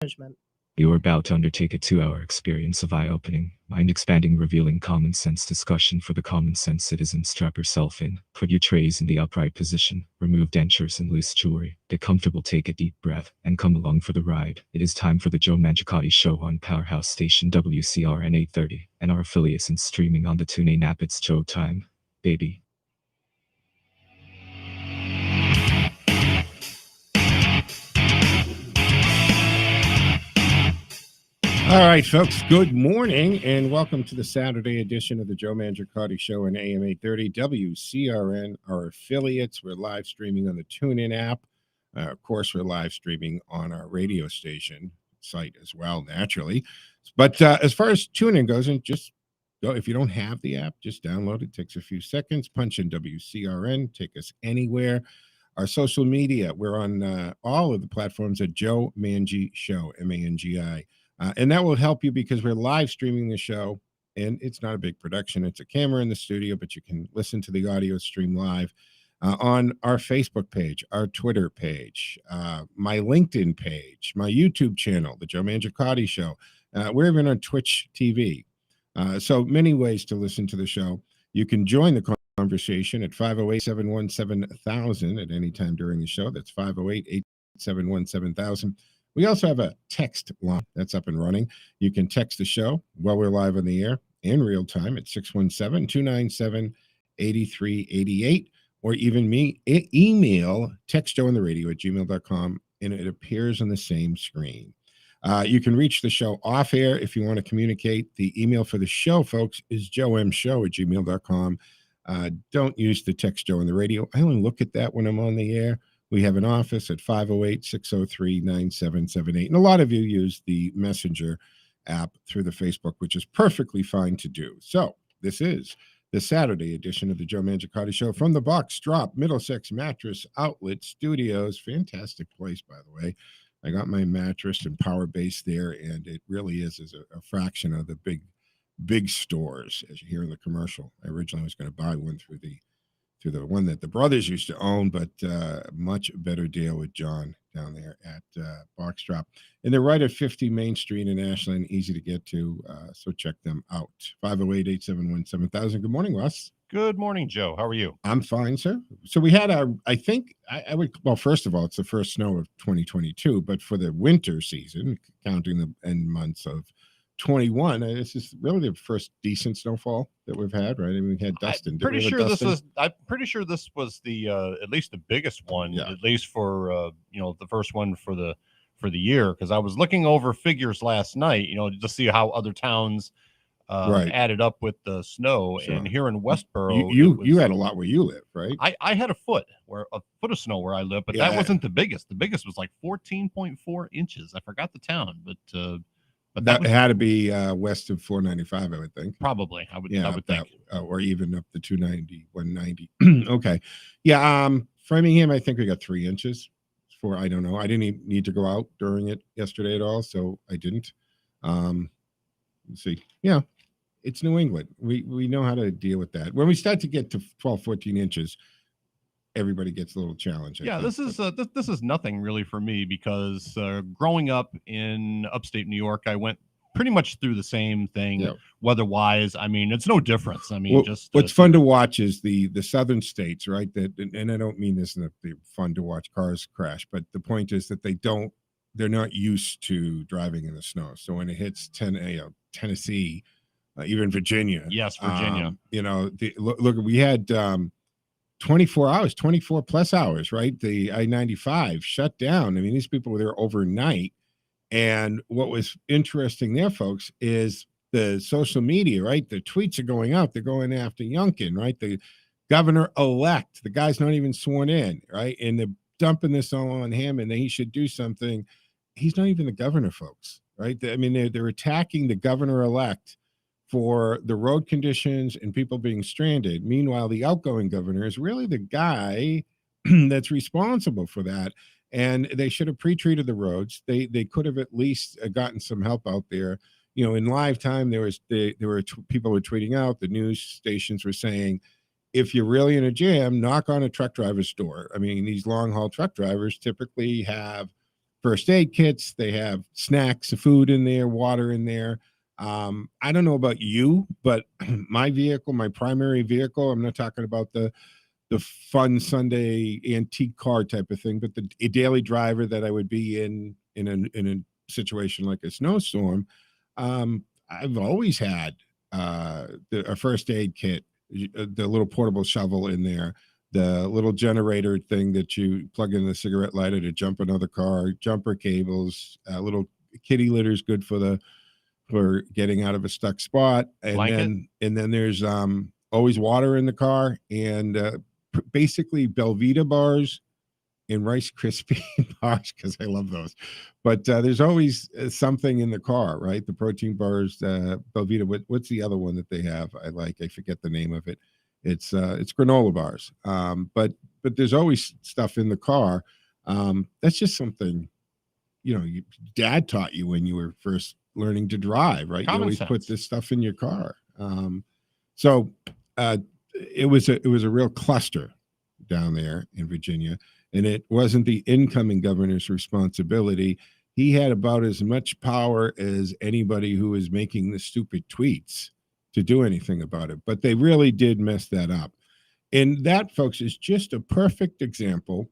management. You are about to undertake a 2-hour experience of eye-opening, mind-expanding, revealing common sense discussion for the common sense citizen. Strap yourself in, put your trays in the upright position, remove dentures and loose jewelry, get comfortable, take a deep breath, and come along for the ride. It is time for the Joe Mangiacotti Show on Powerhouse Station WCRN 830, and our affiliates and streaming on the TuneIn app. It's Joe time, baby. All right, folks, good morning and welcome to the Saturday edition of the Joe Mangiacotti Show on AM 830 WCRN. Our affiliates, we're live streaming on the TuneIn app. Of course, we're live streaming on our radio station site as well, naturally. But as far as TuneIn goes, and just go, if you don't have the app, just download it. Takes a few seconds. Punch in WCRN, take us anywhere. Our social media, we're on all of the platforms at Joe Mangi Show, Mangi. And that will help you because we're live streaming the show, and it's not a big production. It's a camera in the studio, but you can listen to the audio stream live on our Facebook page, our Twitter page, my LinkedIn page, my YouTube channel, the Joe Mangiacotti Show. We're even on Twitch TV. So many ways to listen to the show. You can join the conversation at 508-717-1000 at any time during the show. That's 508-871-7000. We also have a text line that's up and running. You can text the show while we're live on the air in real time at 617-297-8388, or even email textjoeintheradio@gmail.com, and it appears on the same screen. You can reach the show off air if you want to communicate. The email for the show, folks, is joemshow@gmail.com. Don't use the text Joe on the radio. I only look at that when I'm on the air. We have an office at 508-603-9778. And a lot of you use the Messenger app through the Facebook, which is perfectly fine to do. So this is the Saturday edition of the Joe Mangiacotti Show from the Box Drop Middlesex Mattress Outlet Studios. Fantastic place, by the way. I got my mattress and power base there, and it really is a fraction of the big stores, as you hear in the commercial. I originally was going to buy one through the one that the brothers used to own, but much better deal with John down there at Box Drop. And they're right at 50 Main Street in Ashland, easy to get to, so check them out. 508-871-7000. Good morning, Russ. Good morning, Joe. How are you? I'm fine, sir. So we had I would, well, first of all, it's the first snow of 2022, but for the winter season, counting the end months of 21, this is really the first decent snowfall that we've had, right? I mean, we had Dustin. I'm pretty sure this was the at least the biggest one, at least for the first one for the year, because I was looking over figures last night, to see how other towns added up with the snow. Sure. And here in Westboro, you had a lot where you live, right? I had a foot of snow where I live, but that wasn't the biggest. The biggest was like 14.4 inches. I forgot the town, but that had to be west of 495, I would think. Probably, I would think, or even up to 290, 190. Okay, yeah. Framingham, I think we got 3 inches. I don't know. I didn't need to go out during it yesterday at all, so I didn't. Let's see. Yeah, it's New England. We know how to deal with that. When we start to get to 12, 14 inches, everybody gets a little challenged. Yeah, this is nothing really for me because growing up in upstate New York, I went pretty much through the same thing weather-wise. I mean, it's no difference. I mean, what's fun to watch is the southern states, right? And I don't mean this in the fun to watch cars crash, but the point is that they're not used to driving in the snow. So when it hits Tennessee, even Virginia, yes, Virginia, look, we had 24 plus hours, right? The I-95 shut down. I mean, these people were there overnight. And what was interesting there, folks, is the social media, right? The tweets are going out. They're going after Youngkin, right? The governor-elect, the guy's not even sworn in, right? And they're dumping this all on him, and he should do something. He's not even the governor, folks, right? I mean, they're attacking the governor-elect for the road conditions and people being stranded. Meanwhile, the outgoing governor is really the guy that's responsible for that. And they should have pre-treated the roads. They could have at least gotten some help out there. In live time, people were tweeting out. The news stations were saying, if you're really in a jam, knock on a truck driver's door. I mean, these long haul truck drivers typically have first aid kits. They have snacks, food in there, water in there. I don't know about you, but my vehicle, my primary vehicle, I'm not talking about the fun Sunday antique car type of thing, but a daily driver that I would be in a situation like a snowstorm. I've always had a first aid kit, the little portable shovel in there, the little generator thing that you plug in the cigarette lighter to jump another car, jumper cables, little kitty litters, good for getting out of a stuck spot, and then there's always water in the car, and basically Belvita bars and Rice Krispie bars, because I love those. But there's always something in the car, right? The protein bars, Belvita. What's the other one that they have? I forget the name of it. It's granola bars. But there's always stuff in the car. That's just something, Dad taught you when you were first learning to drive, right? Common you always sense. put this stuff in your car. So it was a real cluster down there in Virginia, and it wasn't the incoming governor's responsibility. He had about as much power as anybody who was making the stupid tweets to do anything about it. But they really did mess that up. And that, folks, is just a perfect example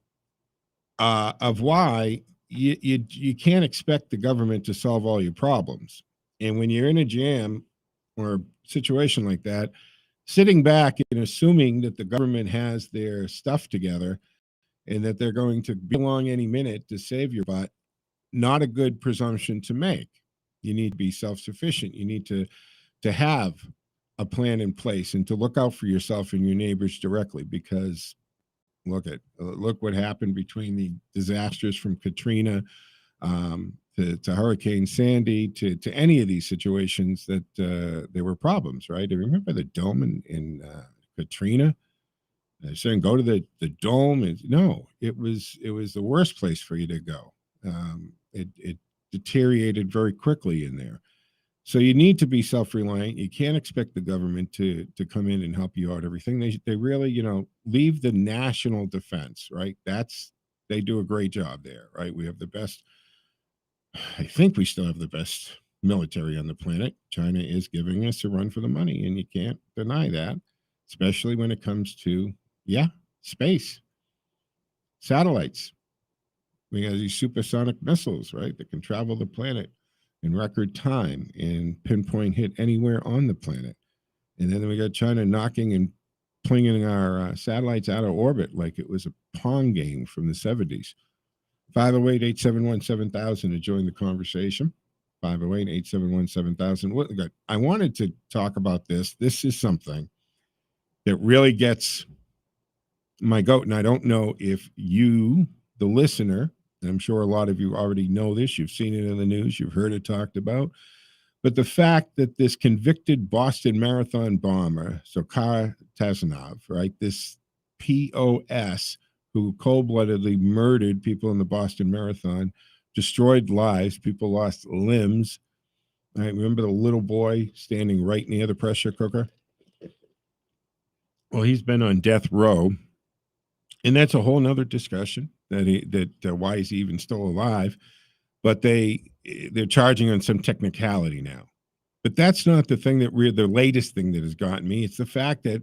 of why you can't expect the government to solve all your problems. And when you're in a jam or a situation like that, sitting back and assuming that the government has their stuff together and that they're going to be along any minute to save your butt, not a good presumption to make. You need to be self-sufficient. You need to have a plan in place and to look out for yourself and your neighbors directly, because look what happened between the disasters from Katrina to Hurricane Sandy to any of these situations that there were problems, right? I remember the dome in Katrina. They're saying go to the dome. And no, it was the worst place for you to go. It deteriorated very quickly in there. So you need to be self-reliant. You can't expect the government to come in and help you out everything. They really, leave the national defense, right? They do a great job there, right? We have the best, I think we still have the best military on the planet. China is giving us a run for the money, and you can't deny that, especially when it comes to, space, satellites. We have these supersonic missiles, right, that can travel the planet in record time and pinpoint hit anywhere on the planet. And then we got China knocking and plinging our satellites out of orbit like it was a Pong game from the 70s. 508-871-7000 to join the conversation. 508-871-7000. I wanted to talk about this. This is something that really gets my goat, and I don't know if you, the listener, and I'm sure a lot of you already know this, you've seen it in the news, you've heard it talked about, but the fact that this convicted Boston Marathon bomber, Sokhar Tazanov, right, this POS who cold-bloodedly murdered people in the Boston Marathon, destroyed lives, people lost limbs. I remember the little boy standing right near the pressure cooker. Well, he's been on death row, and that's a whole nother discussion that why is he even still alive? But they're charging on some technicality now. But that's not the thing the latest thing that has gotten me. It's the fact that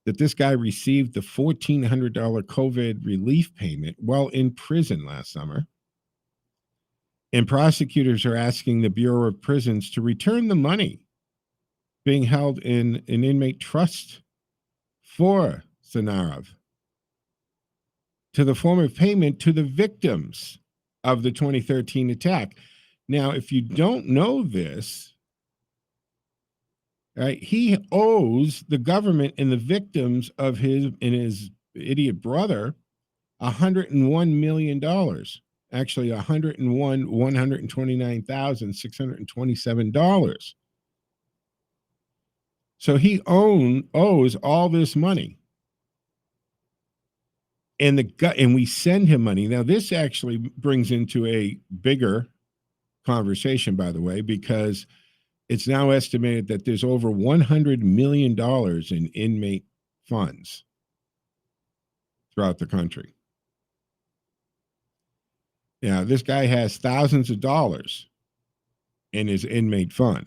this guy received the $1,400 COVID relief payment while in prison last summer. And prosecutors are asking the Bureau of Prisons to return the money being held in an inmate trust for Sanarov to the form of payment to the victims of the 2013 attack. Now, if you don't know this, right, he owes the government and the victims of his idiot brother $101 million. Actually, $129,627. So he owes all this money. And we send him money. Now, this actually brings into a bigger conversation, by the way, because it's now estimated that there's over $100 million in inmate funds throughout the country. Now, this guy has thousands of dollars in his inmate fund.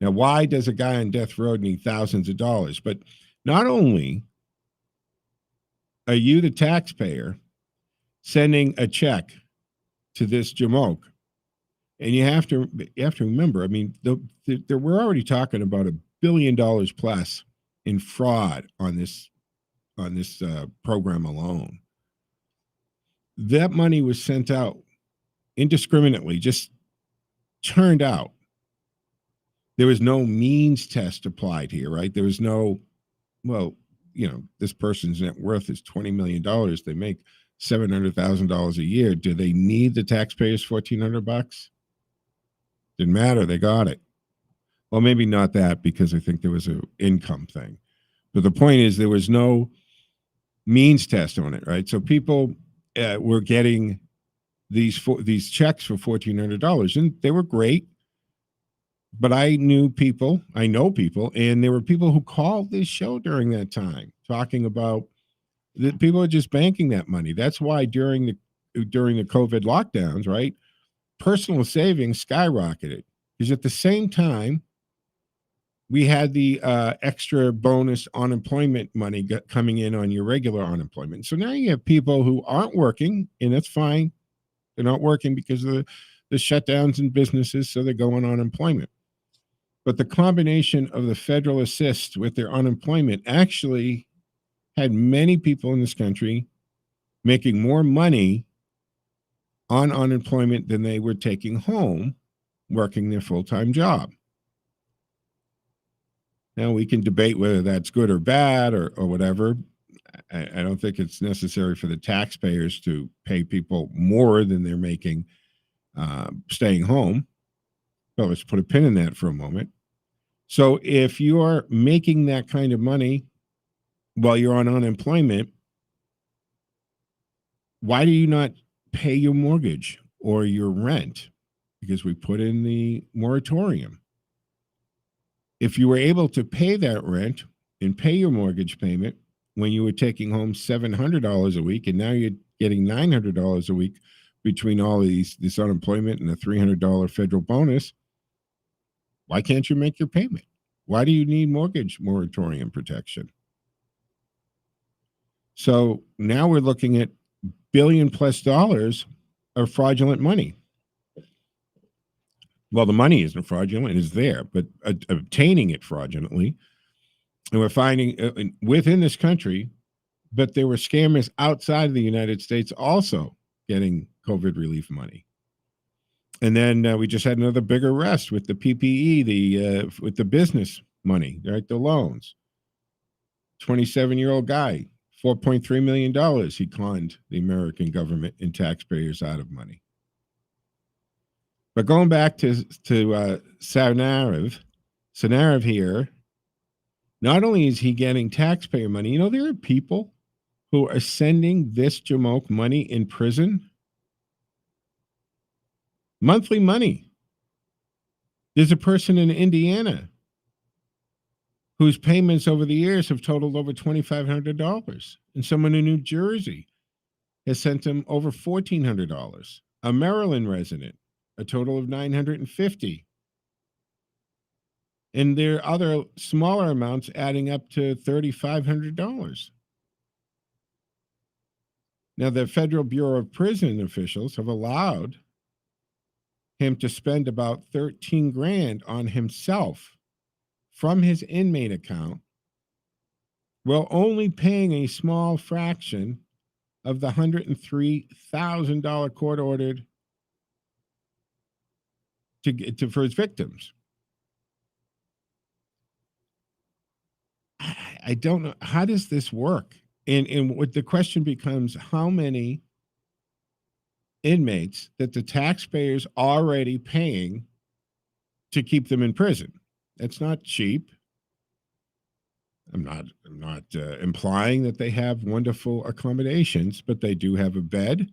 Now, why does a guy on death row need thousands of dollars? But not only are you, the taxpayer, sending a check to this Jamoke, and you have to remember, I mean, we're already talking about $1 billion plus in fraud on this program alone. That money was sent out indiscriminately, just turned out. There was no means test applied here, right? There was no, well, this person's net worth is $20 million. They make $700,000 a year. Do they need the taxpayers $1,400? Didn't matter. They got it. Well, maybe not that, because I think there was an income thing. But the point is, there was no means test on it, right? So people were getting these checks for $1,400, and they were great. But I know people, and there were people who called this show during that time talking about that people are just banking that money. That's why during the COVID lockdowns, right, personal savings skyrocketed, because at the same time we had the extra bonus unemployment money coming in on your regular unemployment. So now you have people who aren't working, and that's fine. They're not working because of the shutdowns in businesses, so they're going on unemployment. But the combination of the federal assist with their unemployment actually had many people in this country making more money on unemployment than they were taking home working their full-time job. Now, we can debate whether that's good or bad or whatever. I don't think it's necessary for the taxpayers to pay people more than they're making staying home. Well, let's put a pin in that for a moment. So if you are making that kind of money while you're on unemployment, why do you not pay your mortgage or your rent? Because we put in the moratorium. If you were able to pay that rent and pay your mortgage payment when you were taking home $700 a week, and now you're getting $900 a week between all of this unemployment and the $300 federal bonus, why can't you make your payment? Why do you need mortgage moratorium protection? So now we're looking at $1 billion plus of fraudulent money. Well, the money isn't fraudulent, it's there, but obtaining it fraudulently. And we're finding within this country, but there were scammers outside of the United States also getting COVID relief money. And then we just had another big arrest with the PPE, with the business money, right? The loans. 27-year-old guy, $4.3 million. He conned the American government and taxpayers out of money. But going back to Tsarnaev here, not only is he getting taxpayer money, there are people who are sending this Jamoke money in prison. Monthly money. There's a person in Indiana whose payments over the years have totaled over $2,500. And someone in New Jersey has sent him over $1,400. A Maryland resident, a total of $950. And there are other smaller amounts adding up to $3,500. Now, the Federal Bureau of Prison officials have allowed him to spend about 13 grand on himself from his inmate account, while only paying a small fraction of the $103,000 court ordered for his victims. I don't know, how does this work? And what the question becomes, how many inmates that the taxpayers already paying to keep them in prison? That's not cheap. I'm not implying that they have wonderful accommodations, but they do have a bed.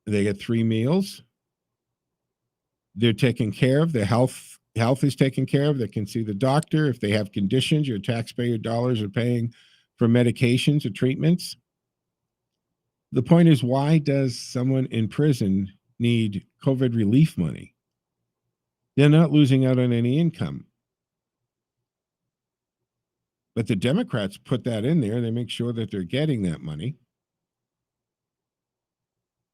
They get 3 meals. They're taken care of. Their health is taken care of. They can see the doctor. If they have conditions, your taxpayer dollars are paying for medications or treatments. The point is, why does someone in prison need COVID relief money? They're not losing out on any income. But the Democrats put that in there. They make sure that they're getting that money.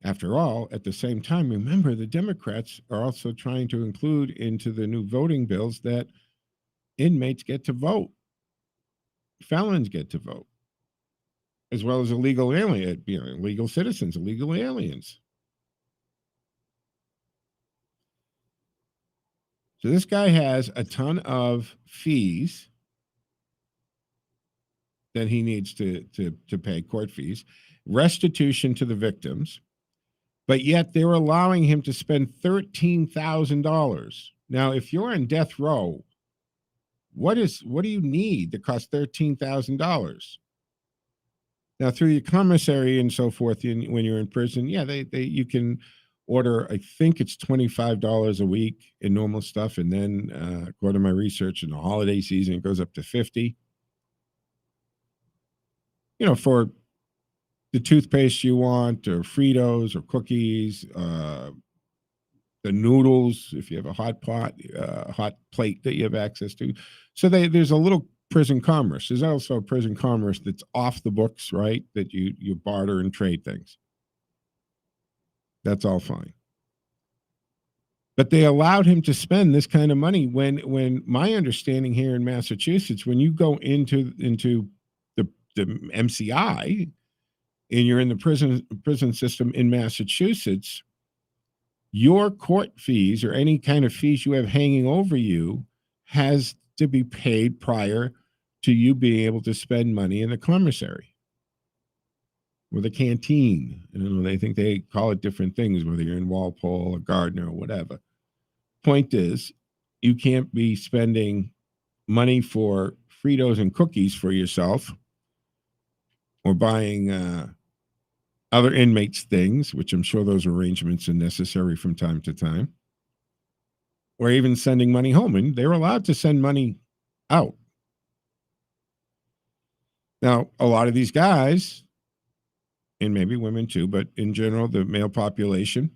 After all, at the same time, remember, the Democrats are also trying to include into the new voting bills that inmates get to vote, felons get to vote, as well as illegal alien, illegal citizens, illegal aliens. So this guy has a ton of fees that he needs to pay, court fees, restitution to the victims. But yet they're allowing him to spend $13,000. Now, if you're on death row, what do you need that costs $13,000? Now, through your commissary and so forth, when you're in prison, yeah, you can order, I think it's $25 a week in normal stuff, and then according to my research, in the holiday season, it goes up to $50. For the toothpaste you want, or Fritos, or cookies, the noodles, if you have a hot plate that you have access to. So there's a little prison commerce. There's also a prison commerce that's off the books, right? That you barter and trade things. That's all fine. But they allowed him to spend this kind of money when my understanding here in Massachusetts, when you go into the MCI, and you're in the prison system in Massachusetts, your court fees or any kind of fees you have hanging over you has to be paid prior to you being able to spend money in the commissary or the canteen. They think they call it different things, whether you're in Walpole or Gardner or whatever. Point is, you can't be spending money for Fritos and cookies for yourself, or buying other inmates things, which I'm sure those arrangements are necessary from time to time, or even sending money home. And they're allowed to send money out. Now, a lot of these guys, and maybe women too, but in general, the male population,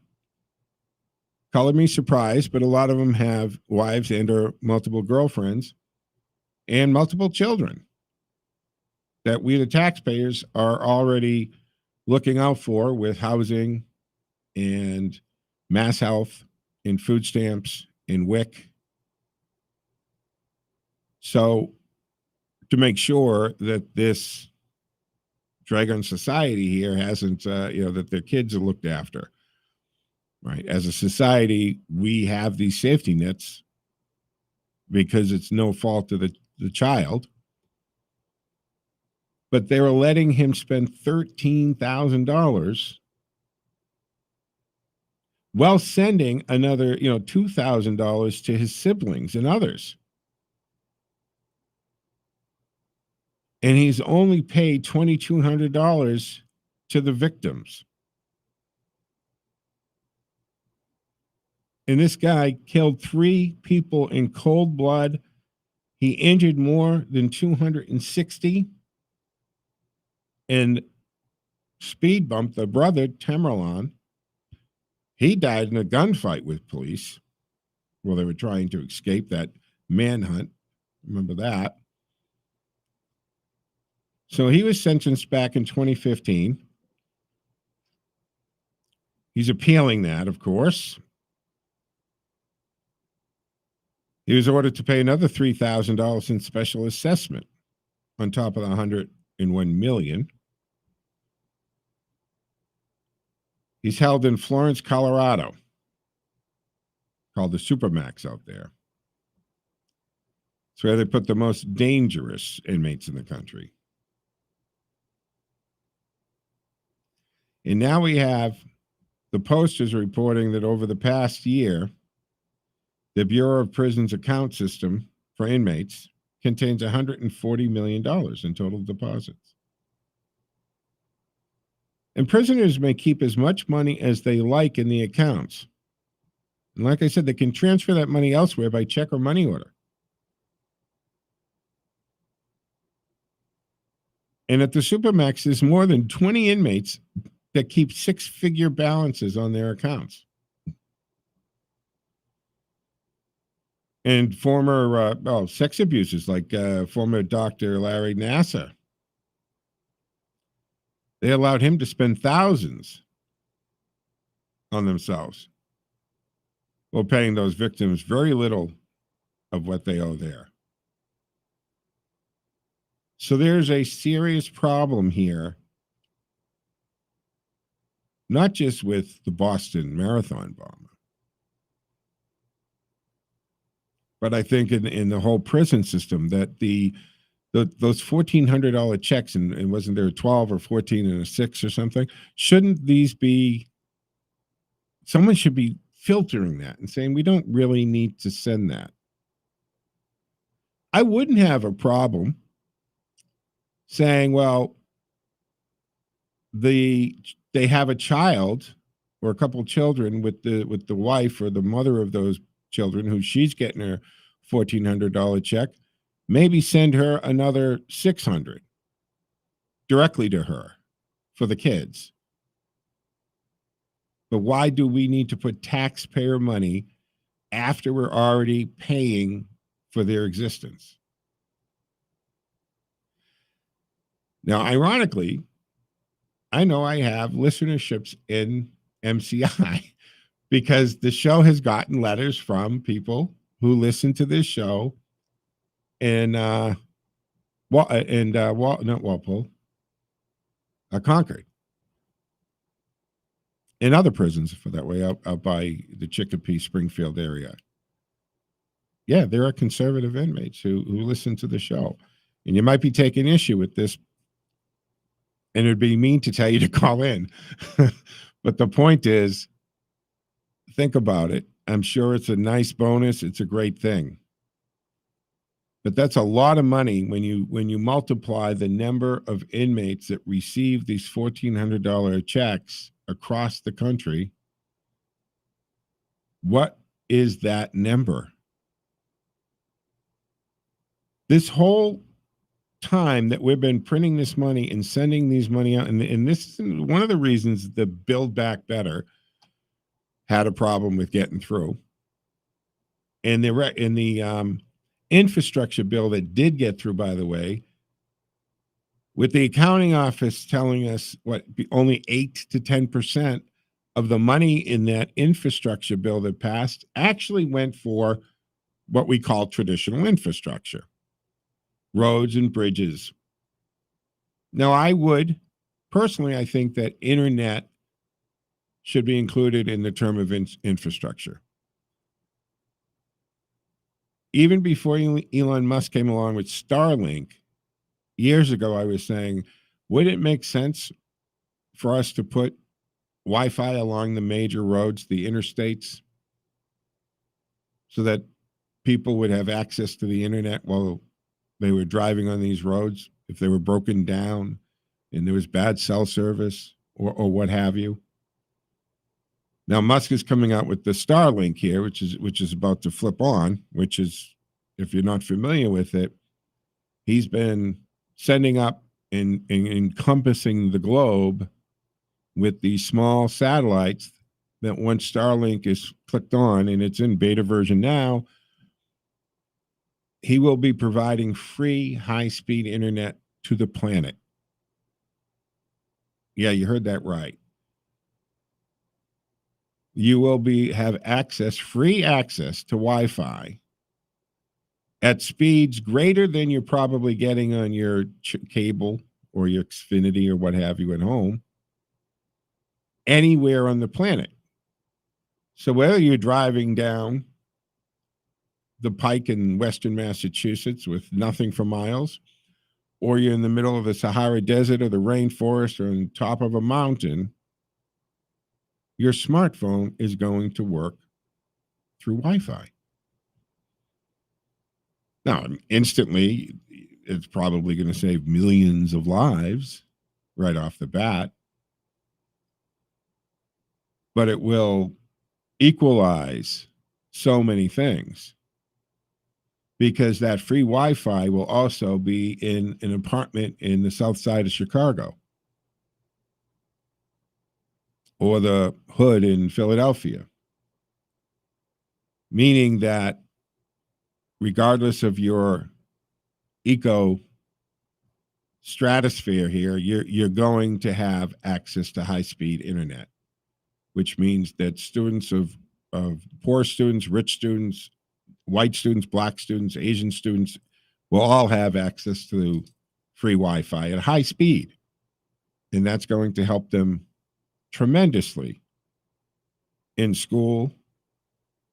color me surprised, but a lot of them have wives and or multiple girlfriends and multiple children that we, the taxpayers, are already looking out for with housing and mass health and food stamps and WIC. So to make sure that this dragon society here hasn't, that their kids are looked after, right? As a society, we have these safety nets because it's no fault of the child. But they were letting him spend $13,000 while sending another, $2,000 to his siblings and others. And he's only paid $2,200 to the victims. And this guy killed 3 people in cold blood. He injured more than 260. And Speed Bump, the brother, Tamerlan, he died in a gunfight with police while they were trying to escape that manhunt. Remember that? So he was sentenced back in 2015. He's appealing that, of course. He was ordered to pay another $3,000 in special assessment on top of the $101 million. He's held in Florence, Colorado, called the Supermax out there. It's where they put the most dangerous inmates in the country. And now we have the Posters reporting that over the past year, the Bureau of Prisons account system for inmates contains $140 million in total deposits. And prisoners may keep as much money as they like in the accounts. And like I said, they can transfer that money elsewhere by check or money order. And at the Supermax, there's more than 20 inmates that keep six-figure balances on their accounts. And former sex abusers like former Dr. Larry Nassar. They allowed him to spend thousands on themselves while paying those victims very little of what they owe there. So there's a serious problem here, not just with the Boston Marathon bomber, but I think in the whole prison system that those $1,400 checks, and wasn't there 12 or 14 and a 6 or something? Shouldn't these be, someone should be filtering that and saying, we don't really need to send that. I wouldn't have a problem saying, well, they have a child or a couple of children with the wife or the mother of those children who she's getting her $1,400 check, maybe send her another $600 directly to her for the kids. But why do we need to put taxpayer money after we're already paying for their existence? Now, ironically, I know I have listenerships in MCI because the show has gotten letters from people who listen to this show in not Walpole, Concord, in other prisons, for that way, out by the Chicopee, Springfield area. Yeah, there are conservative inmates who listen to the show. And you might be taking issue with this, and it'd be mean to tell you to call in. But the point is, think about it. I'm sure it's a nice bonus. It's a great thing. But that's a lot of money when you multiply the number of inmates that receive these $1,400 checks across the country. What is that number? This whole time that we've been printing this money and sending these money out, and this is one of the reasons the Build Back Better had a problem with getting through. And the infrastructure bill that did get through, by the way, with the accounting office telling us only 8 to 10% of the money in that infrastructure bill that passed actually went for what we call traditional infrastructure, roads and bridges. Now, I think that internet should be included in the term of infrastructure. Even before Elon Musk came along with Starlink, years ago, I was saying, would it make sense for us to put Wi-Fi along the major roads, the interstates, so that people would have access to the internet while they were driving on these roads, if they were broken down and there was bad cell service or what have you? Now, Musk is coming out with the Starlink here, which is about to flip on, which is, if you're not familiar with it, he's been sending up and encompassing the globe with these small satellites that once Starlink is clicked on, and it's in beta version now, he will be providing free high-speed internet to the planet. Yeah, you heard that right. You will have free access to Wi-Fi at speeds greater than you're probably getting on your cable or your Xfinity or what have you at home, anywhere on the planet. So whether you're driving down the Pike in Western Massachusetts with nothing for miles, or you're in the middle of the Sahara Desert or the rainforest or on top of a mountain, your smartphone is going to work through Wi-Fi. Now, instantly, it's probably going to save millions of lives right off the bat, but it will equalize so many things, because that free Wi-Fi will also be in an apartment in the south side of Chicago. or the Hood in Philadelphia, meaning that regardless of your eco stratosphere here, you're going to have access to high-speed internet, which means that students of poor students, rich students, white students, black students, Asian students will all have access to free Wi-Fi at high speed. And that's going to help them tremendously in school,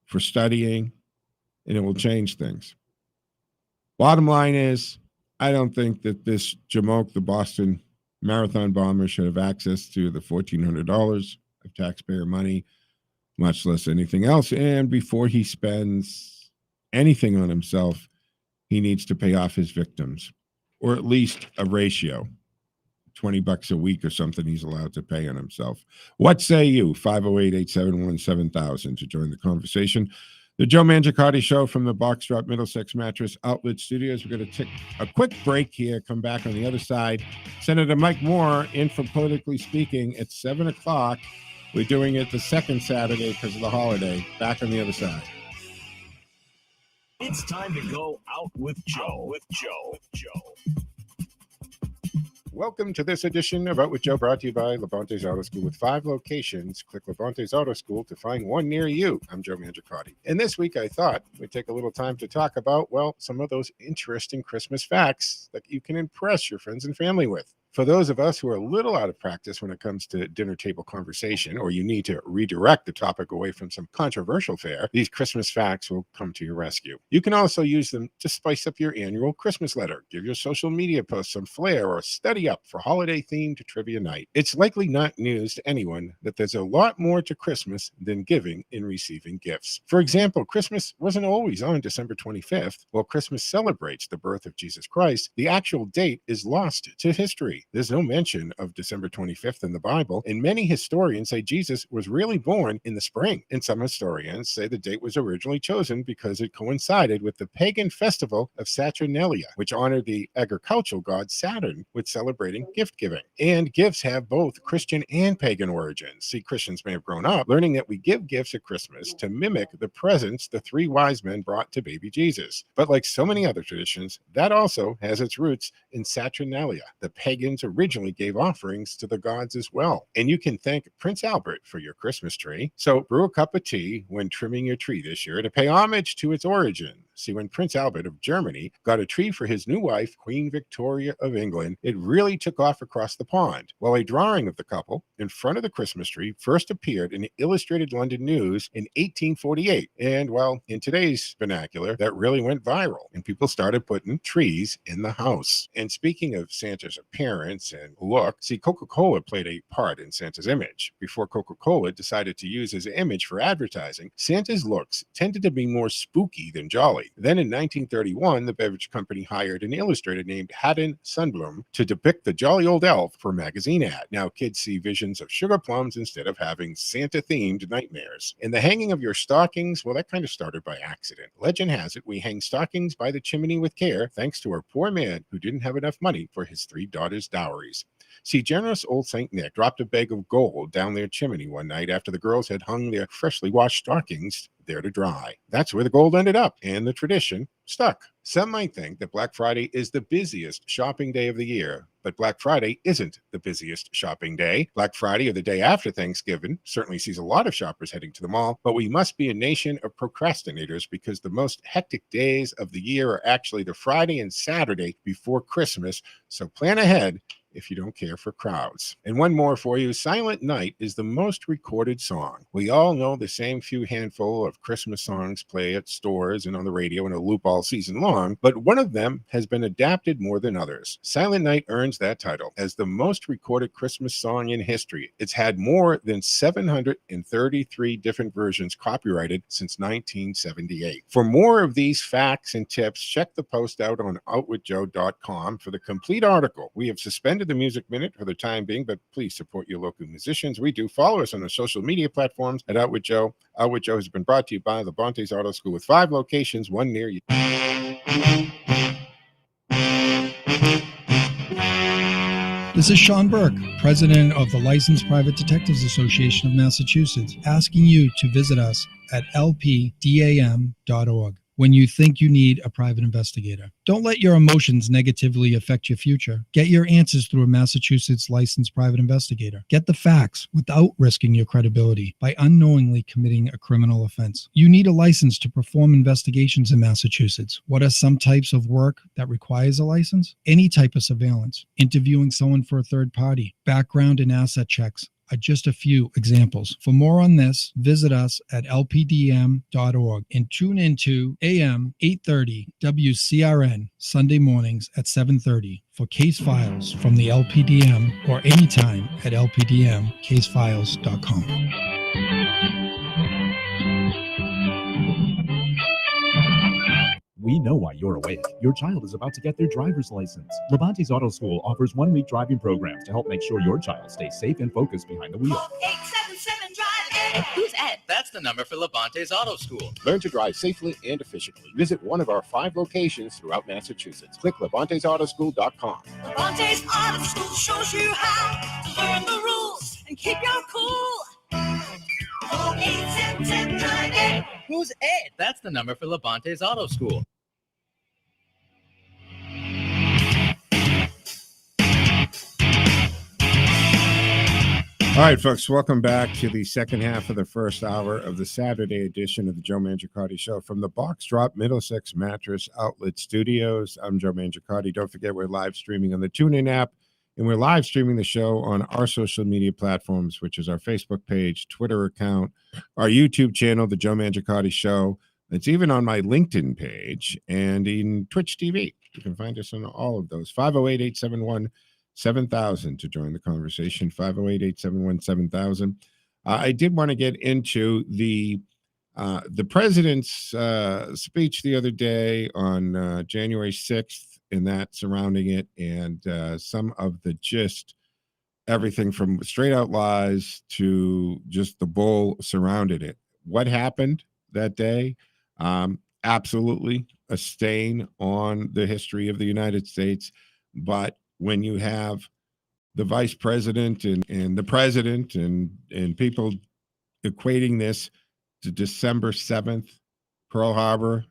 for studying, and it will change things. Bottom line is, I don't think that this Jamoke, the Boston Marathon bomber, should have access to the $1,400 of taxpayer money, much less anything else. And before he spends anything on himself, he needs to pay off his victims, or at least a ratio. $20 a week or something he's allowed to pay on himself. What say you? 508-871-7000 to join the conversation. The Joe Mangiacotti Show from the Box Drop Middlesex Mattress Outlet Studios. We're going to take a quick break here, come back on the other side. Senator Mike Moore in for Politically Speaking at 7 o'clock. We're doing it the second Saturday because of the holiday. Back on the other side. It's time to go out with Joe. Welcome to this edition of Out with Joe, brought to you by Labonte's Auto School with 5 locations. Click Labonte's Auto School to find one near you. I'm Joe Mangiacotti. And this week I thought we'd take a little time to talk about, well, some of those interesting Christmas facts that you can impress your friends and family with. For those of us who are a little out of practice when it comes to dinner table conversation, or you need to redirect the topic away from some controversial fare, these Christmas facts will come to your rescue. You can also use them to spice up your annual Christmas letter, give your social media posts some flair, or study up for holiday-themed trivia night. It's likely not news to anyone that there's a lot more to Christmas than giving and receiving gifts. For example, Christmas wasn't always on December 25th. While Christmas celebrates the birth of Jesus Christ, the actual date is lost to history. There's no mention of December 25th in the Bible, and many historians say Jesus was really born in the spring. And some historians say the date was originally chosen because it coincided with the pagan festival of Saturnalia, which honored the agricultural god Saturn with celebrating gift giving. And gifts have both Christian and pagan origins. See, Christians may have grown up learning that we give gifts at Christmas to mimic the presents the 3 wise men brought to baby Jesus. But like so many other traditions, that also has its roots in Saturnalia. The pagan originally gave offerings to the gods as well. And you can thank Prince Albert for your Christmas tree. So brew a cup of tea when trimming your tree this year to pay homage to its origin. See, when Prince Albert of Germany got a tree for his new wife, Queen Victoria of England, it really took off across the pond. Well, a drawing of the couple in front of the Christmas tree first appeared in the Illustrated London News in 1848. And, well, in today's vernacular, that really went viral, and people started putting trees in the house. And speaking of Santa's appearance and look, see, Coca-Cola played a part in Santa's image. Before Coca-Cola decided to use his image for advertising, Santa's looks tended to be more spooky than jolly. Then in 1931, the beverage company hired an illustrator named Haddon Sundblom to depict the jolly old elf for a magazine ad. Now kids see visions of sugar plums instead of having Santa-themed nightmares. And the hanging of your stockings, well, that kind of started by accident. Legend has it we hang stockings by the chimney with care, thanks to a poor man who didn't have enough money for his 3 daughters' dowries. See, generous old St. Nick dropped a bag of gold down their chimney one night after the girls had hung their freshly washed stockings there to dry. That's where the gold ended up, and the tradition stuck. Some might think that Black Friday is the busiest shopping day of the year, but Black Friday isn't the busiest shopping day. Black Friday, or the day after Thanksgiving, certainly sees a lot of shoppers heading to the mall, but we must be a nation of procrastinators because the most hectic days of the year are actually the Friday and Saturday before Christmas, so plan ahead if you don't care for crowds. And one more for you. Silent Night is the most recorded song. We all know the same few handful of Christmas songs play at stores and on the radio in a loop all season long, but one of them has been adapted more than others. Silent Night earns that title as the most recorded Christmas song in history. It's had more than 733 different versions copyrighted since 1978. For more of these facts and tips, check the post out on outwithjoe.com for the complete article. We have suspended the Music Minute for the time being, but please support your local musicians. We do. Follow us on the social media platforms at Out with Joe. Out with Joe has been brought to you by Labonte's Auto School with 5 locations, one near you. The This is Sean Burke, president of the Licensed Private Detectives Association of Massachusetts, asking you to visit us at lpdam.org when you think you need a private investigator. Don't let your emotions negatively affect your future. Get your answers through a Massachusetts licensed private investigator. Get the facts without risking your credibility by unknowingly committing a criminal offense. You need a license to perform investigations in Massachusetts. What are some types of work that requires a license? Any type of surveillance, interviewing someone for a third party, background and asset checks are just a few examples. For more on this, visit us at lpdm.org and tune into AM 830 WCRN Sunday mornings at 7:30 for case files from the LPDM or anytime at lpdmcasefiles.com. We know why you're awake. Your child is about to get their driver's license. Levante's Auto School offers 1-week driving programs to help make sure your child stays safe and focused behind the wheel. 877 Drive. Who's Ed? That's the number for Levante's Auto School. Learn to drive safely and efficiently. Visit one of our 5 locations throughout Massachusetts. Click Levante'sAutoSchool.com. Levante's Auto School shows you how to learn the rules and keep your cool. 877 Drive. Who's Ed? That's the number for Levante's Auto School. All right, folks, welcome back to the second half of the first hour of the Saturday edition of the Joe Mangiacotti Show from the Box Drop Middlesex Mattress Outlet Studios. I'm Joe Mangiacotti. Don't forget, we're live streaming on the TuneIn app, and we're live streaming the show on our social media platforms, which is our Facebook page, Twitter account, our YouTube channel, The Joe Mangiacotti Show. It's even on my LinkedIn page and in Twitch TV. You can find us on all of those. 508-871-7000 to join the conversation. 508-871-7000. I did want to get into the president's speech the other day on January 6th and that surrounding it, and some of the gist, everything from straight out lies to just the bull surrounding it. What happened that day? Absolutely a stain on the history of the United States. But when you have the vice president and the president and people equating this to December 7th, Pearl Harbor,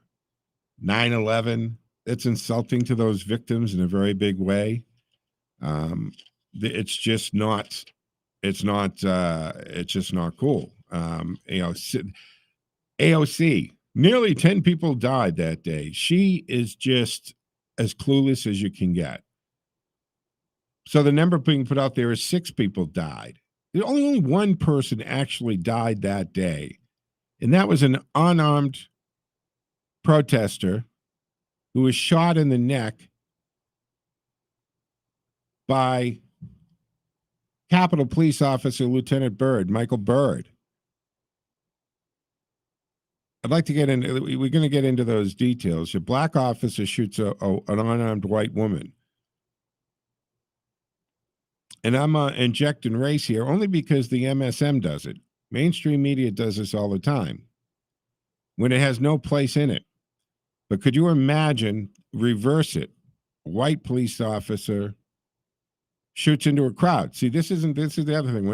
9/11, it's insulting to those victims in a very big way. It's just not cool. AOC, nearly 10 people died that day. She is just as clueless as you can get. So the number being put out there is 6 people died. Only one person actually died that day, and that was an unarmed protester who was shot in the neck by Capitol Police Officer Lieutenant Michael Byrd. I'd like to get into, we're going to get into those details. A black officer shoots an unarmed white woman. And I'm injecting race here only because the MSM does it. Mainstream media does this all the time when it has no place in it. But could you imagine, reverse it? White police officer shoots into a crowd. See, this is the other thing.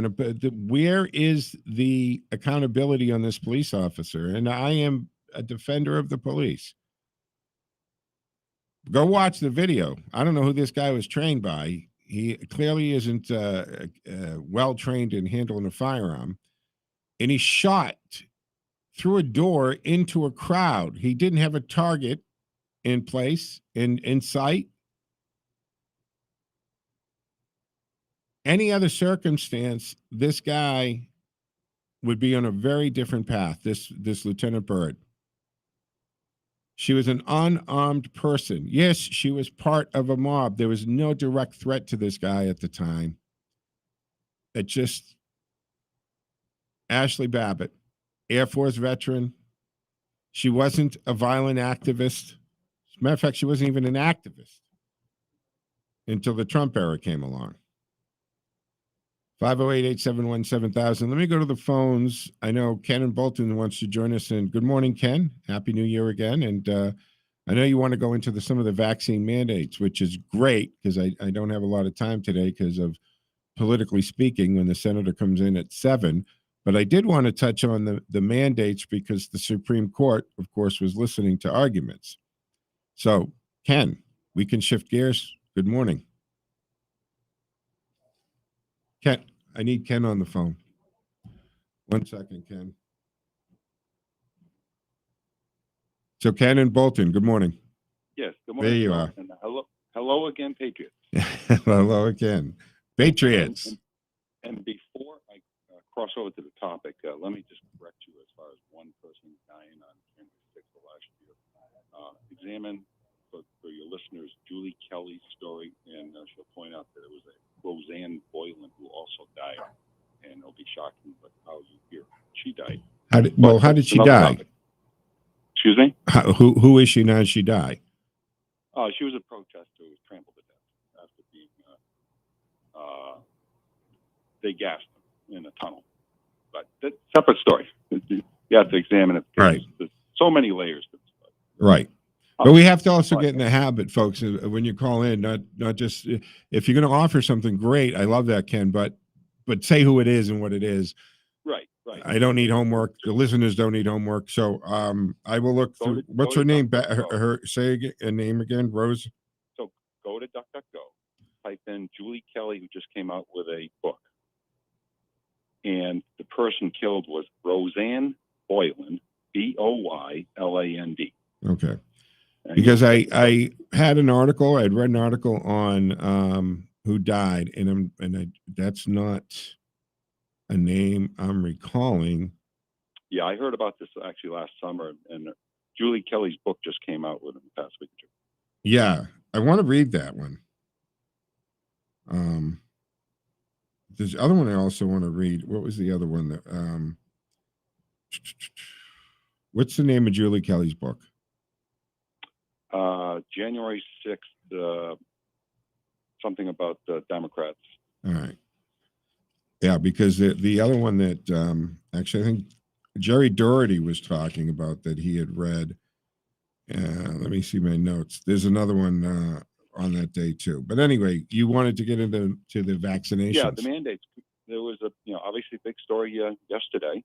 Where is the accountability on this police officer? And I am a defender of the police. Go watch the video. I don't know who this guy was trained by. He clearly isn't well trained in handling a firearm. And he shot through a door into a crowd. He didn't have a target in place, in sight. Any other circumstance, this guy would be on a very different path, this Lieutenant Byrd. She was an unarmed person. Yes, she was part of a mob. There was no direct threat to this guy at the time. It just, Ashley Babbitt, Air Force veteran. She wasn't a violent activist. As a matter of fact, she wasn't even an activist until the Trump era came along. 508-871-7000. Let me go to the phones. I know Ken in Bolton wants to join us. And good morning, Ken. Happy New Year again. And I know you want to go into some of the vaccine mandates, which is great because I don't have a lot of time today because of politically speaking when the senator comes in at 7. But I did want to touch on the mandates because the Supreme Court, of course, was listening to arguments. So, Ken, we can shift gears. Good morning. Ken, I need Ken on the phone. 1 second, Ken. So, Ken in Bolton, good morning. Yes, good morning. There you are. And hello again, Patriots. Hello again. Patriots. And before I cross over to the topic, let me just correct you as far as one person dying on January 6th of last year. Examine for your listeners Julie Kelly's story, and she'll point out that it was a Roseanne Boylan who also died, and it'll be shocking, but how you hear she died. How did she die? Topic. Excuse me? Who is she now? Did she die? She was a protester who was trampled to death after being they gassed him in a tunnel. But that's a separate story. You have to examine it. Right. There's so many layers to this. Right. But we have to also get in the habit, folks, when you call in, not just if you're going to offer something great. I love that, Ken, but say who it is and what it is. Right. I don't need homework. The listeners don't need homework. So I will look through. What's her name? Say a name again, Rose. So go to DuckDuckGo, type in Julie Kelly, who just came out with a book. And the person killed was Roseanne Boylan, Boyland. Okay. Because I had an article, I'd read an article on who died, and that's not a name I'm recalling. Yeah, I heard about this actually last summer, and Julie Kelly's book just came out within the past week or two. Yeah, I want to read that one. There's the other one I also want to read. What was the other one that what's the name of Julie Kelly's book? January 6th, something about the Democrats. All right. Yeah, because the other one that actually I think Jerry Doherty was talking about that he had read. Let me see my notes. There's another one on that day too. But anyway, you wanted to get into the vaccinations. Yeah, the mandates. There was obviously a big story yesterday,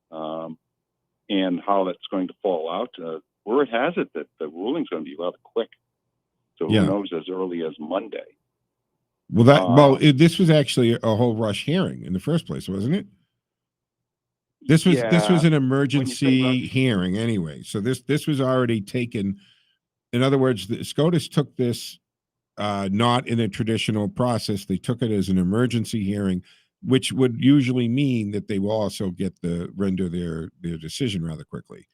and how that's going to fall out. Word has it that the ruling's going to be rather quick. So who knows, as early as Monday. Well, this was actually a whole rush hearing in the first place, wasn't it? This was an emergency hearing anyway. So this was already taken. In other words, the SCOTUS took this not in a traditional process. They took it as an emergency hearing, which would usually mean that they will also render their decision rather quickly.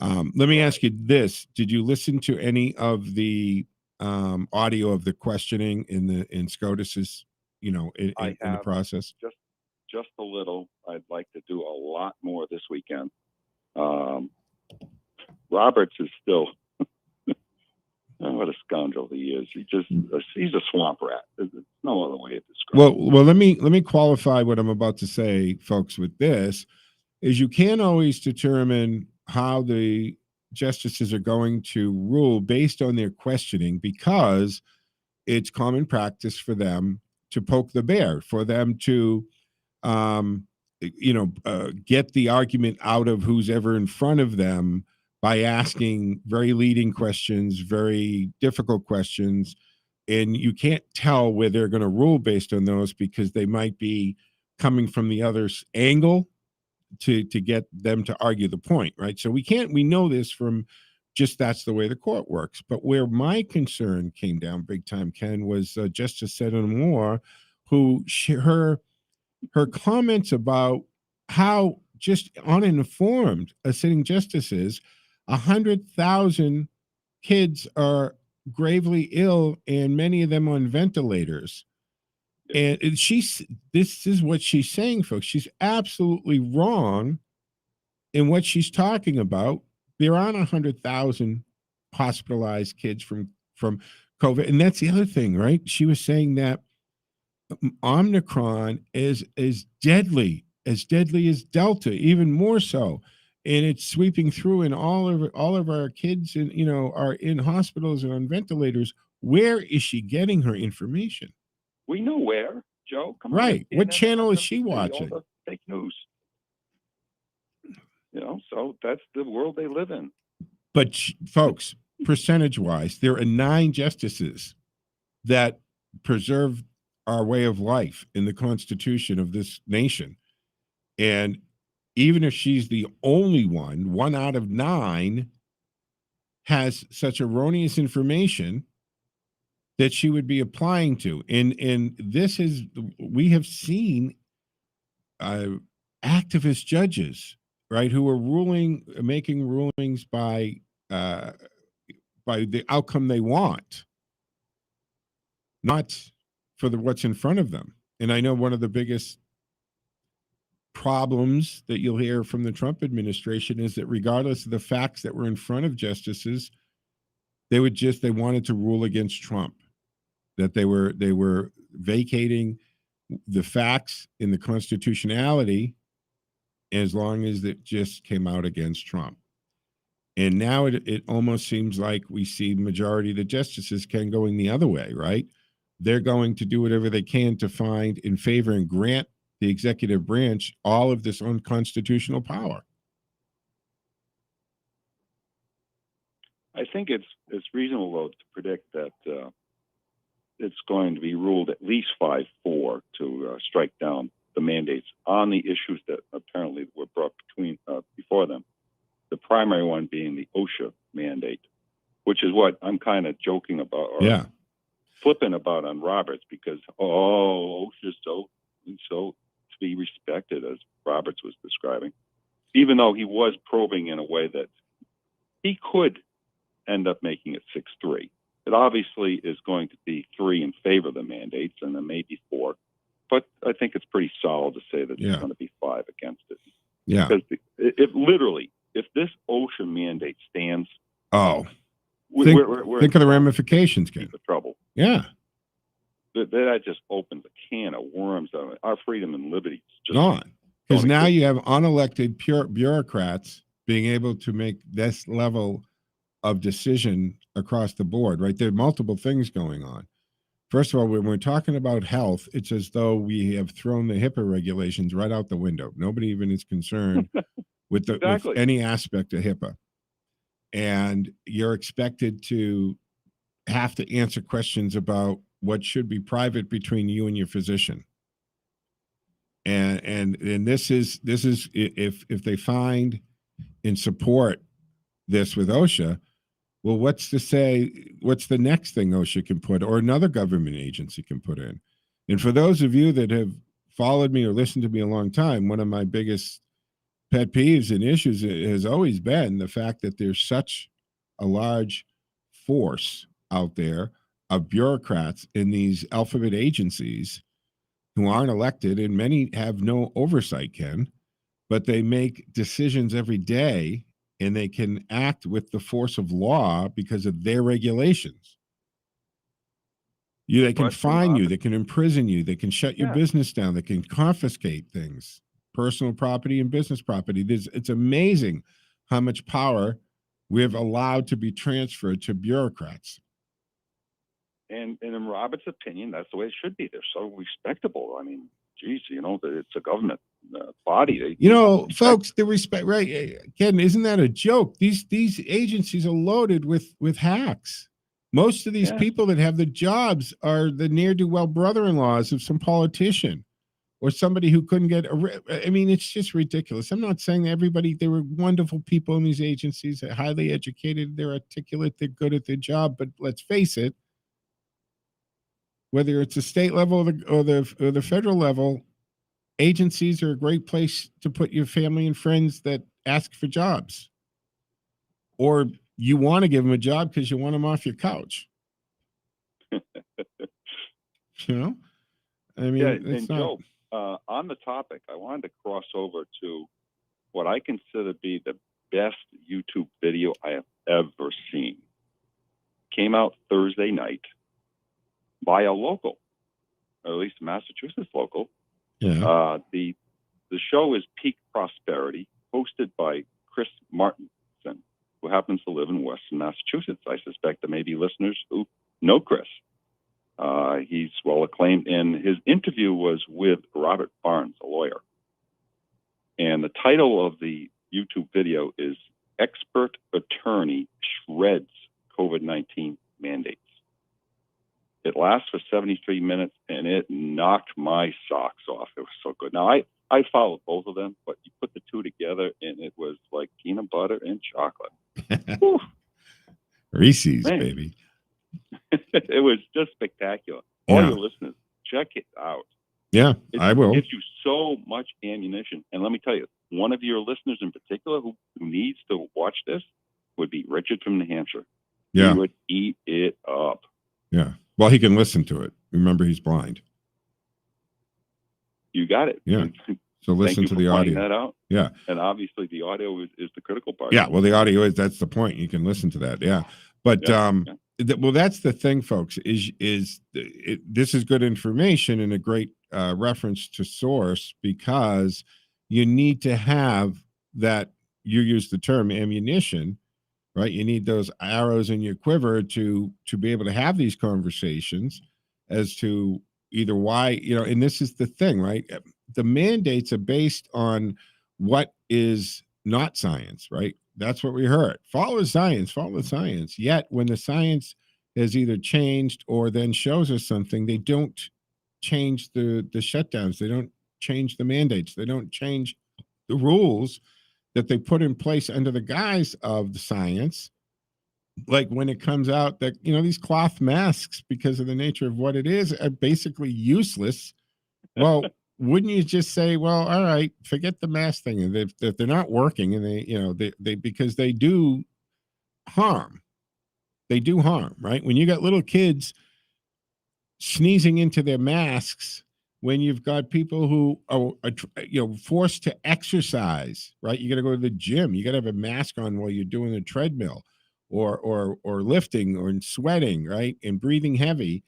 Let me ask you this: did you listen to any of the audio of the questioning in SCOTUS's, in the process? Just a little. I'd like to do a lot more this weekend. Roberts is still what a scoundrel he is. He's a swamp rat. There's no other way to describe it. Well, let me qualify what I'm about to say, folks, with this is you can't always determine how the justices are going to rule based on their questioning, because it's common practice for them to poke the bear, for them to get the argument out of who's ever in front of them by asking very leading questions, very difficult questions, and you can't tell where they're going to rule based on those, because they might be coming from the other's angle to get them to argue the point, right? So we know this from just that's the way the court works. But where my concern came down big time, Ken, was Justice Sotomayor, who her comments about how just uninformed a sitting justice is. 100,000 kids are gravely ill, and many of them on ventilators. And this is what she's saying, folks. She's absolutely wrong in what she's talking about. There aren't 100,000 hospitalized kids from COVID. And that's the other thing, right? She was saying that Omicron is deadly as Delta, even more so. and it's sweeping through, and all of our kids, and are in hospitals and on ventilators. Where is she getting her information? We know where, Joe. Come right. on. What channel is she watching? All the fake news. So that's the world they live in. But folks, percentage-wise, there are 9 justices that preserve our way of life in the Constitution of this nation. And even if she's the only one out of 9 has such erroneous information that she would be applying to. And this is, we have seen activist judges, right, who are making rulings by the outcome they want, not for what's in front of them. And I know one of the biggest problems that you'll hear from the Trump administration is that regardless of the facts that were in front of justices, they wanted to rule against Trump, that they were vacating the facts in the constitutionality as long as it just came out against Trump. And now it almost seems like we see majority of the justices going the other way, right? They're going to do whatever they can to find in favor and grant the executive branch all of this unconstitutional power. I think it's reasonable, though, to predict that it's going to be ruled at least 5-4 to strike down the mandates on the issues that apparently were brought before them. The primary one being the OSHA mandate, which is what I'm kind of joking about or flipping about on Roberts, because OSHA's so to be respected, as Roberts was describing, even though he was probing in a way that he could end up making it 6-3. It obviously is going to be 3 in favor of the mandates, and then maybe 4. But I think it's pretty solid to say that it's going to be 5 against it. Yeah. Because if this OSHA mandate stands, think of the ramifications, Ken. The trouble. Yeah. That just opens a can of worms. Our freedom and liberty is just gone. Because now you have unelected pure bureaucrats being able to make this level of decision across the board, right? There are multiple things going on. First of all, when we're talking about health, it's as though we have thrown the HIPAA regulations right out the window. Nobody even is concerned with any aspect of HIPAA. And you're expected to have to answer questions about what should be private between you and your physician. And this is if they find and support this with OSHA, well, what's the next thing OSHA can put, or another government agency can put in? And for those of you that have followed me or listened to me a long time, one of my biggest pet peeves and issues has always been the fact that there's such a large force out there of bureaucrats in these alphabet agencies who aren't elected, and many have no oversight, Ken, but they make decisions every day, and they can act with the force of law because of their regulations. They can fine you, they can imprison you, they can shut your business down, they can confiscate things, personal property and business property. It's amazing how much power we've allowed to be transferred to bureaucrats. And in Robert's opinion, that's the way it should be. They're so respectable. I mean, geez, it's a government body. Folks, the respect, right? Ken, isn't that a joke? These agencies are loaded with hacks. Most of these people that have the jobs are the ne'er-do-well brother-in-laws of some politician or somebody who couldn't get I mean, it's just ridiculous. I'm not saying everybody, there were wonderful people in these agencies, they're highly educated, they're articulate, they're good at their job, but let's face it, whether it's the state level or the federal level, agencies are a great place to put your family and friends that ask for jobs. Or you want to give them a job because you want them off your couch. I mean, and Joe, on the topic, I wanted to cross over to what I consider to be the best YouTube video I have ever seen. Came out Thursday night by a local, or at least a Massachusetts local. Yeah. The show is Peak Prosperity, hosted by Chris Martinson, who happens to live in Worcester, Massachusetts. I suspect there may be listeners who know Chris. He's well acclaimed, and his interview was with Robert Barnes, a lawyer. And the title of the YouTube video is Expert Attorney Shreds COVID-19 Mandates. It lasts for 73 minutes, and it knocked my socks off. It was so good. Now, I followed both of them, but you put the two together, and it was like peanut butter and chocolate. Reese's, Man. baby. It was just spectacular. All your listeners, check it out. Yeah, I will. It gives you so much ammunition. And let me tell you, one of your listeners in particular who needs to watch this would be Richard from New Hampshire. Yeah. He would eat it up. Yeah. Well, he can listen to it. Remember, he's blind. You got it. Yeah. So listen to the audio. That out. Yeah. And obviously the audio is the critical part. Yeah. Well, the audio that's the point. You can listen to that. Yeah. But, well, that's the thing, folks, this is good information and a great reference to source, because you need to have that, you use the term ammunition, right? You need those arrows in your quiver to be able to have these conversations as to either why, and this is the thing, right? The mandates are based on what is not science, right? That's what we heard. Follow the science. Yet when the science has either changed or then shows us something, they don't change the shutdowns. They don't change the mandates. They don't change the rules that they put in place under the guise of the science. Like when it comes out that, these cloth masks, because of the nature of what it is, are basically useless. Well, wouldn't you just say, well, all right, forget the mask thing. And if they're not working, and they because they do harm. They do harm, right? When you got little kids sneezing into their masks, when you've got people who are forced to exercise, right? You got to go to the gym. You got to have a mask on while you're doing a treadmill or lifting or sweating, right? And breathing heavy,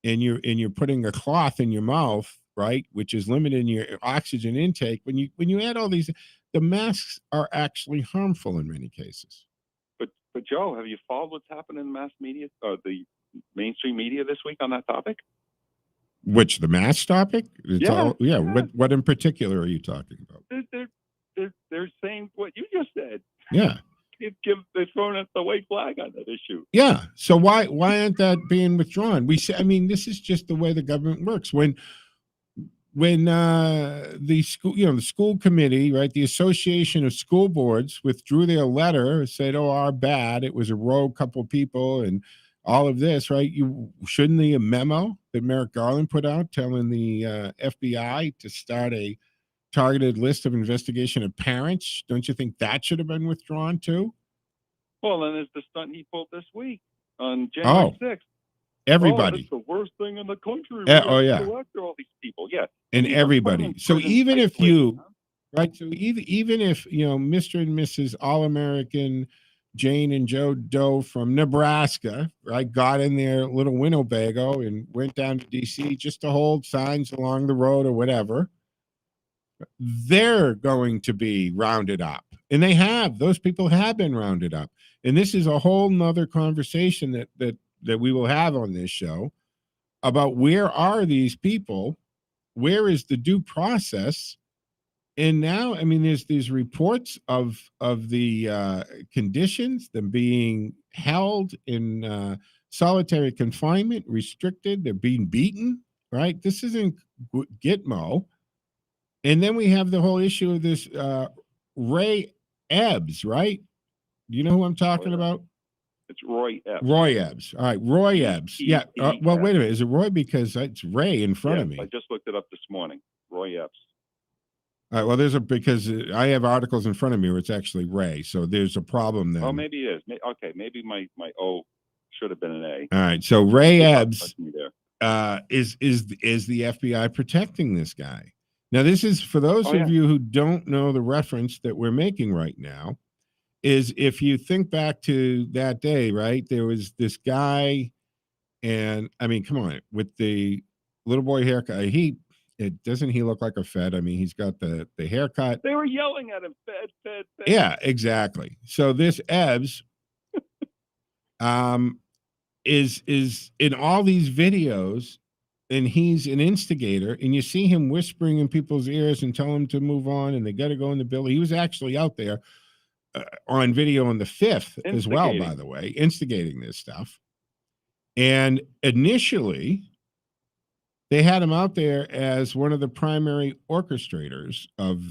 and you're putting a cloth in your mouth, right? Which is limiting your oxygen intake. When you add all these, the masks are actually harmful in many cases. But Joe, have you followed what's happened in the mass media, the mainstream media this week on that topic? Which, the mask topic? What in particular are you talking about? They're saying what you just said. Yeah. They're throwing up the white flag on that issue. Yeah. So why aren't that being withdrawn? This is just the way the government works. When the school committee, right, the Association of School Boards withdrew their letter, said, our bad, it was a rogue couple people and all of this, right? Shouldn't the memo that Merrick Garland put out telling the FBI to start a targeted list of investigation of parents, don't you think that should have been withdrawn too? Well, then there's the stunt he pulled this week on January 6th. Everybody. It's the worst thing in the country. Yeah. All these people. Yeah. And everybody. So even if you, right? So even if, Mr. and Mrs. All-American Jane and Joe Doe from Nebraska, right, got in their little Winnebago and went down to D.C. just to hold signs along the road or whatever, they're going to be rounded up. And those people have been rounded up. And this is a whole nother conversation that we will have on this show about where are these people, where is the due process. And now, there's these reports of the conditions, them being held in solitary confinement, restricted, they're being beaten, right? This isn't Gitmo. And then we have the whole issue of this Ray Ebbs, right? Do you know who I'm talking about? It's Roy Epps. Roy Ebbs. All right, Roy Ebbs. Yeah. Well, wait a minute. Is it Roy? Because it's Ray in front of me. I just looked it up this morning. Roy Epps. All right. Well, because I have articles in front of me where it's actually Ray. So there's a problem there. Oh, maybe it is. Okay. Maybe my O should have been an A. All right. So Ray Ebbs is the FBI protecting this guy. Now, this is for those of you who don't know the reference that we're making right now. Is if you think back to that day, right? There was this guy, and come on, with the little boy haircut. doesn't he look like a Fed? I mean, he's got the haircut. They were yelling at him, Fed, Fed, Fed. Yeah, exactly. So this Ebbs is in all these videos, and he's an instigator, and you see him whispering in people's ears and tell them to move on, and they got to go in the building. He was actually out there on video on the 5th as well, by the way, instigating this stuff. And initially, they had him out there as one of the primary orchestrators of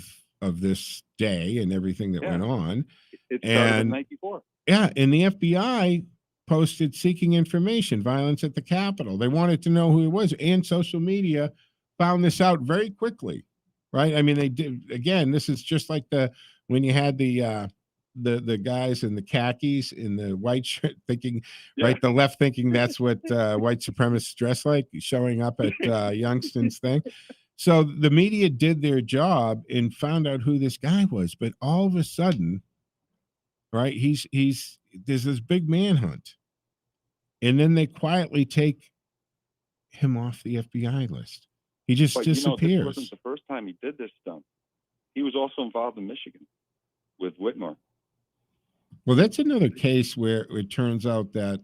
this day and everything that went on. It started the night before. Yeah, and the FBI posted seeking information, violence at the Capitol. They wanted to know who he was, and social media found this out very quickly, right? I mean, they did. Again, this is just like when you had the guys in the khakis in the white shirt thinking, right, the left thinking that's what white supremacists dress like, showing up at Youngston's thing. So the media did their job and found out who this guy was, but all of a sudden, right, there's this big manhunt, and then they quietly take him off the FBI list. He just disappears. This wasn't the first time he did this stunt. He was also involved in Michigan with Whitmore. Well, that's another case where it turns out that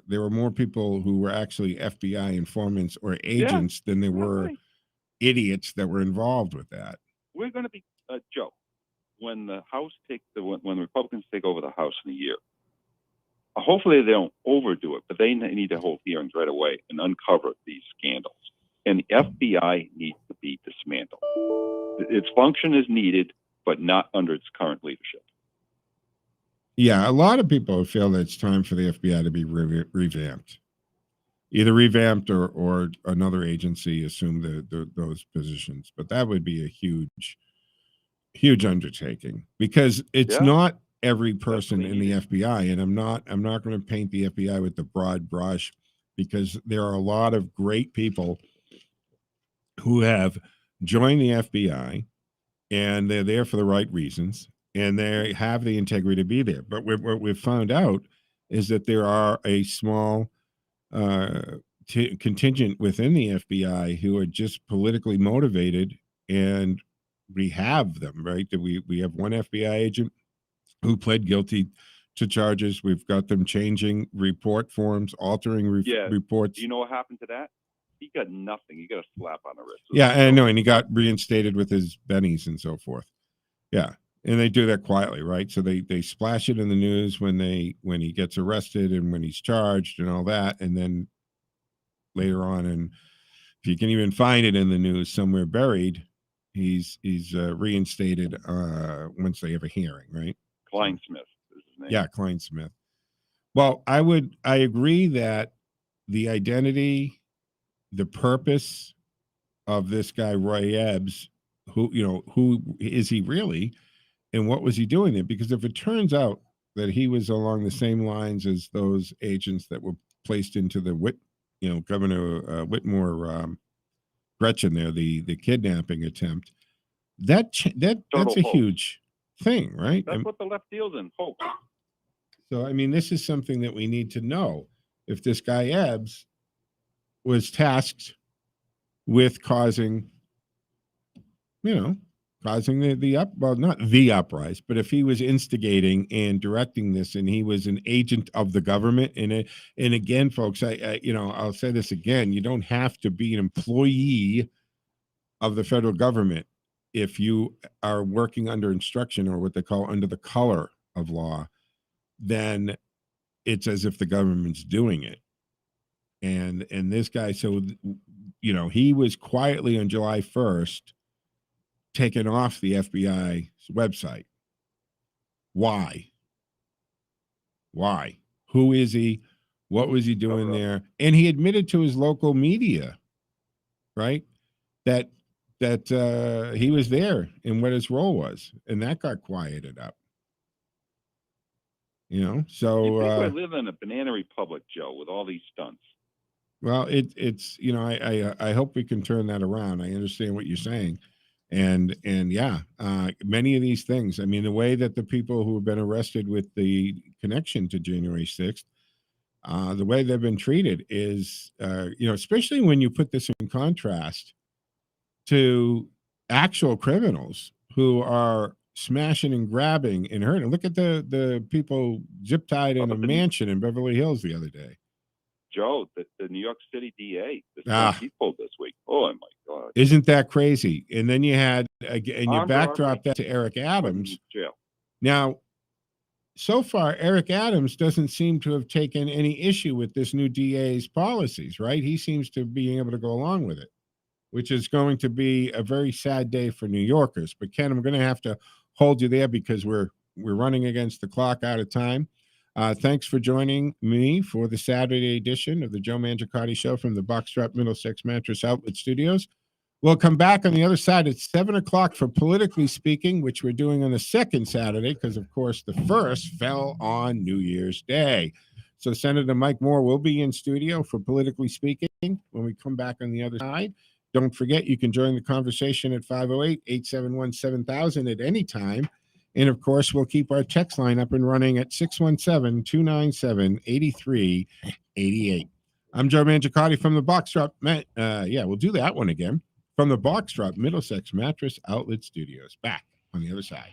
there were more people who were actually FBI informants or agents than there were idiots that were involved with that. We're going to be, Joe, when the House when the Republicans take over the House in a year, hopefully they don't overdo it, but they need to hold hearings right away and uncover these scandals. And the FBI needs to be dismantled. Its function is needed, but not under its current leadership. Yeah, a lot of people feel that it's time for the FBI to be revamped. Either revamped or another agency assume those positions. But that would be a huge undertaking, because it's not every person in the FBI, and I'm not going to paint the FBI with the broad brush, because there are a lot of great people who have joined the FBI, and they're there for the right reasons, and they have the integrity to be there. But what we've found out is that there are a small contingent within the FBI who are just politically motivated, and we have them, right? That we have one FBI agent who pled guilty to charges. We've got them changing report forms, altering reports. Do you know what happened to that? He got nothing. He got a slap on the wrist. Yeah, I know, and he got reinstated with his bennies and so forth. Yeah, and they do that quietly, right? So they splash it in the news when he gets arrested and when he's charged and all that, and then later on, and if you can even find it in the news somewhere buried, he's reinstated once they have a hearing, right? Klein Smith is his name. Yeah, Klein Smith. Well, I agree that the identity, the purpose of this guy Roy Ebbs, who is he really, and what was he doing there? Because if it turns out that he was along the same lines as those agents that were placed into the Governor Whitmore Gretchen there, the kidnapping attempt, that's a huge thing, right? That's what the left deals in, hope. So, I mean, this is something that we need to know. If this guy Ebbs was tasked with causing not the uprise, but if he was instigating and directing this, and he was an agent of the government, and again, folks, I'll say this again, you don't have to be an employee of the federal government if you are working under instruction, or what they call under the color of law. Then it's as if the government's doing it. And this guy, so he was quietly on July 1st taken off the FBI's website. Why? Who is he? What was he doing there? And he admitted to his local media, right, that he was there and what his role was, and that got quieted up. So you think we live in a banana republic, Joe, with all these stunts? Well, it's I hope we can turn that around. I understand what you're saying, and yeah, many of these things. I mean, the way that the people who have been arrested with the connection to January 6th, the way they've been treated is, especially when you put this in contrast to actual criminals who are smashing and grabbing and hurting. Look at the people zip tied in a mansion in Beverly Hills the other day. Joe, the New York City DA, the stuff he pulled this week. Oh my God! Isn't that crazy? And then you had and you backdrop that to Eric Adams. Jail. Now, so far, Eric Adams doesn't seem to have taken any issue with this new DA's policies, right? He seems to be able to go along with it, which is going to be a very sad day for New Yorkers. But Ken, I'm going to have to hold you there because we're running against the clock, out of time. Thanks for joining me for the Saturday edition of the Joe Mangiacotti Show from the Boxtrap Middlesex Mattress Outlet Studios. We'll come back on the other side at 7 o'clock for Politically Speaking, which we're doing on the second Saturday because, of course, the first fell on New Year's Day. So Senator Mike Moore will be in studio for Politically Speaking when we come back on the other side. Don't forget, you can join the conversation at 508-871-7000 at any time. And, of course, we'll keep our text line up and running at 617-297-8388. I'm Joe Mangiacotti from the Boxtrap. We'll do that one again. From the Boxtrap Middlesex Mattress Outlet Studios. Back on the other side.